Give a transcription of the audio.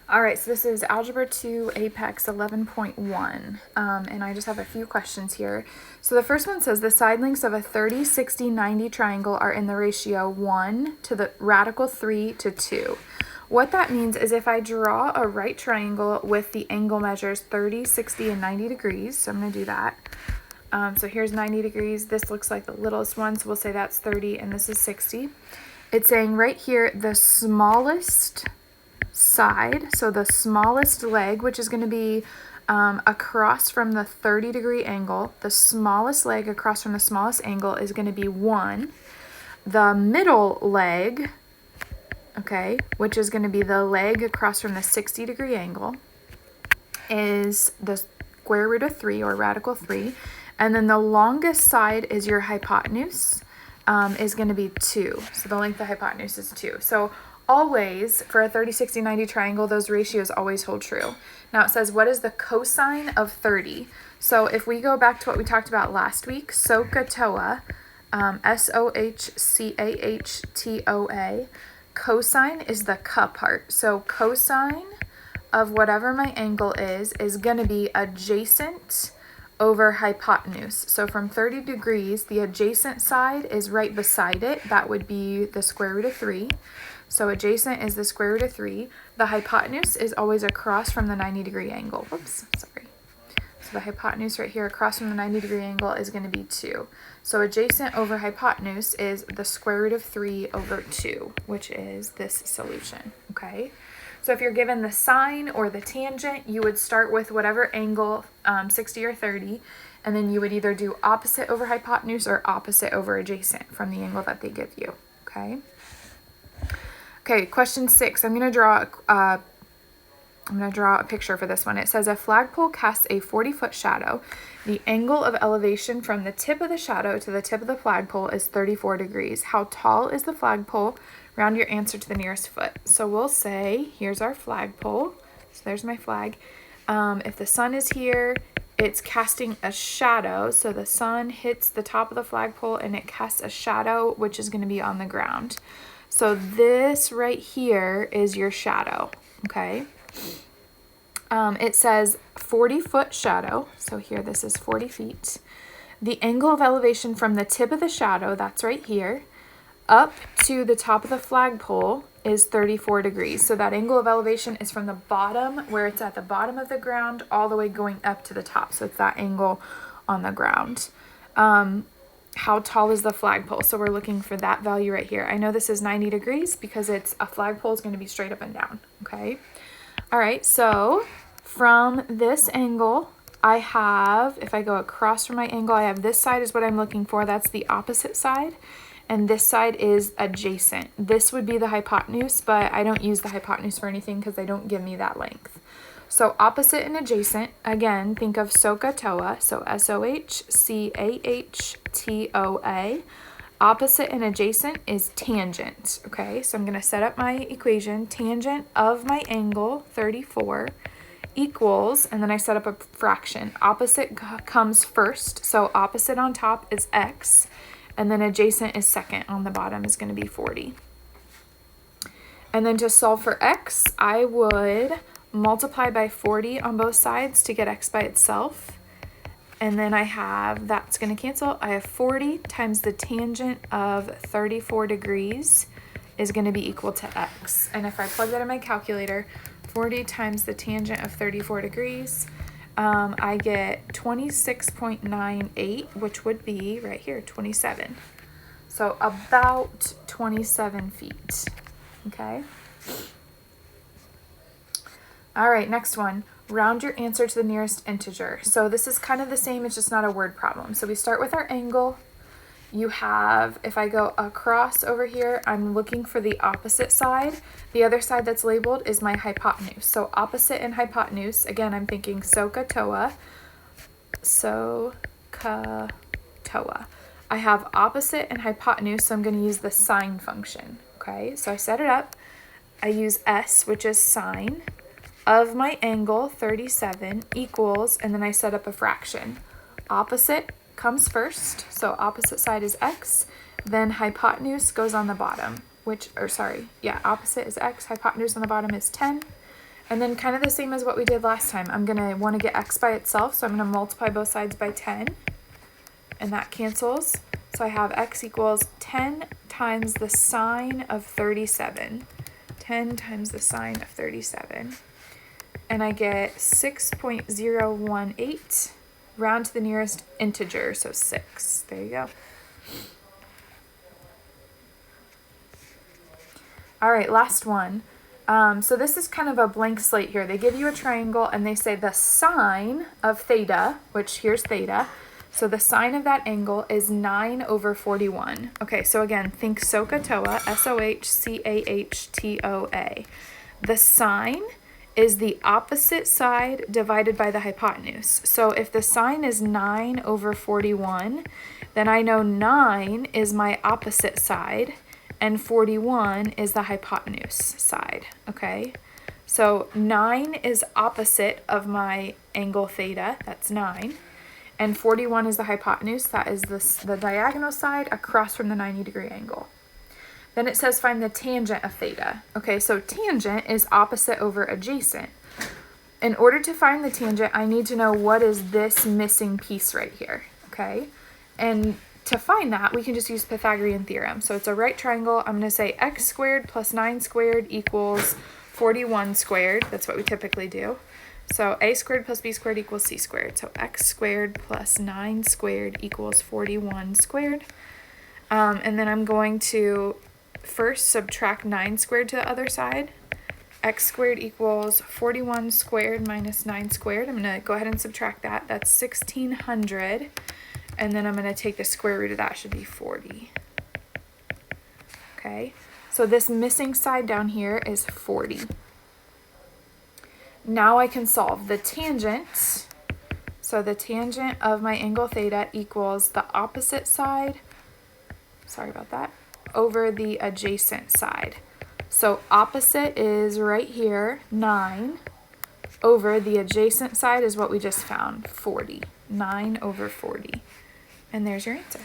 All right, so this is Algebra 2 Apex 11.1, and I just have a few questions here. So the first one says the side lengths of a 30, 60, 90 triangle are in the ratio 1 to the radical 3 to 2. What that means is if I draw a right triangle with the angle measures 30, 60, and 90 degrees, so I'm going to do that. So here's 90 degrees. This looks like the littlest one, so we'll say that's 30, and this is 60. It's saying right here the smallest side, so the smallest leg, which is going to be across from the 30-degree angle, the smallest leg across from the smallest angle is going to be 1. The middle leg, okay, which is going to be the leg across from the 60-degree angle, is the square root of 3 or radical 3. And then the longest side is your hypotenuse, is going to be 2. So the length of the hypotenuse is 2. So always, for a 30, 60, 90 triangle, those ratios always hold true. Now it says, what is the cosine of 30? So if we go back to what we talked about last week, SOHCAHTOA, SOHCAHTOA, cosine is the ka part. So cosine of whatever my angle is going to be adjacent over hypotenuse. So from 30 degrees, the adjacent side is right beside it. That would be the square root of 3. So adjacent is the square root of 3. The hypotenuse is always across from the 90-degree angle. Whoops, sorry. So the hypotenuse right here across from the 90-degree angle is going to be 2. So adjacent over hypotenuse is the square root of 3 over 2, which is this solution, okay? So if you're given the sine or the tangent, you would start with whatever angle, 60 or 30, and then you would either do opposite over hypotenuse or opposite over adjacent from the angle that they give you, okay? Okay, question 6. I'm gonna draw a picture for this one. It says a flagpole casts a 40-foot shadow. The angle of elevation from the tip of the shadow to the tip of the flagpole is 34 degrees. How tall is the flagpole? Round your answer to the nearest foot. So we'll say, here's our flagpole. So there's my flag. If the sun is here, it's casting a shadow. So the sun hits the top of the flagpole and it casts a shadow, which is going to be on the ground. So this right here is your shadow, okay? It says 40-foot shadow. So here, this is 40 feet. The angle of elevation from the tip of the shadow, that's right here, up to the top of the flagpole is 34 degrees. So that angle of elevation is from the bottom, where it's at the bottom of the ground, all the way going up to the top. So it's that angle on the ground. How tall is the flagpole? So we're looking for that value right here. I know this is 90 degrees because it's a flagpole is going to be straight up and down, okay? All right, so from this angle, I have, if I go across from my angle, I have this side is what I'm looking for. That's the opposite side. And this side is adjacent. This would be the hypotenuse, but I don't use the hypotenuse for anything because they don't give me that length. So opposite and adjacent, again, think of SOHCAHTOA, so SOHCAHTOA. Opposite and adjacent is tangent, okay? So I'm going to set up my equation. Tangent of my angle, 34, equals, and then I set up a fraction. Opposite comes first, so opposite on top is x, and then adjacent is second on the bottom is going to be 40. And then to solve for x, I would multiply by 40 on both sides to get x by itself. And then I have, that's going to cancel. I have 40 times the tangent of 34 degrees is going to be equal to x. And if I plug that in my calculator, 40 times the tangent of 34 degrees, I get 26.98, which would be right here, 27. So about 27 feet, okay? All right, next one. Round your answer to the nearest integer. So this is kind of the same, it's just not a word problem. So we start with our angle. You have, if I go across over here, I'm looking for the opposite side. The other side that's labeled is my hypotenuse. So opposite and hypotenuse, again, I'm thinking SOHCAHTOA. SOHCAHTOA. I have opposite and hypotenuse, so I'm going to use the sine function. Okay, so I set it up. I use S, which is sine of my angle 37 equals, and then I set up a fraction. Opposite comes first, so opposite side is x, then hypotenuse goes on the bottom, opposite is x, hypotenuse on the bottom is 10, And then kind of the same as what we did last time. I'm going to want to get x by itself, so I'm going to multiply both sides by 10. And that cancels. So I have x equals 10 times the sine of 37. 10 times the sine of 37. And I get 6.018, round to the nearest integer, so 6. There you go. All right, last one. So this is kind of a blank slate here. They give you a triangle and they say the sine of theta, which here's theta. So the sine of that angle is 9 over 41. Okay, so again, think SOHCAHTOA, SOHCAHTOA. The sine is the opposite side divided by the hypotenuse. So if the sine is 9 over 41, then I know 9 is my opposite side, and 41 is the hypotenuse side, okay? So 9 is opposite of my angle theta, that's 9, and 41 is the hypotenuse, that is the diagonal side across from the 90-degree angle. Then it says find the tangent of theta. Okay, so tangent is opposite over adjacent. In order to find the tangent, I need to know what is this missing piece right here, okay? And to find that, we can just use Pythagorean theorem. So it's a right triangle. I'm going to say x squared plus 9 squared equals 41 squared. That's what we typically do. So a squared plus b squared equals c squared. So x squared plus 9 squared equals 41 squared. And then I'm going to first subtract 9 squared to the other side. X squared equals 41 squared minus 9 squared. I'm going to go ahead and subtract that. That's 1600. And then I'm going to take the square root of that, should be 40. Okay, so this missing side down here is 40. Now I can solve the tangent. So the tangent of my angle theta equals the opposite side, sorry about that, over the adjacent side. So opposite is right here, 9, over the adjacent side is what we just found, 40. 9 over 40. And there's your answer.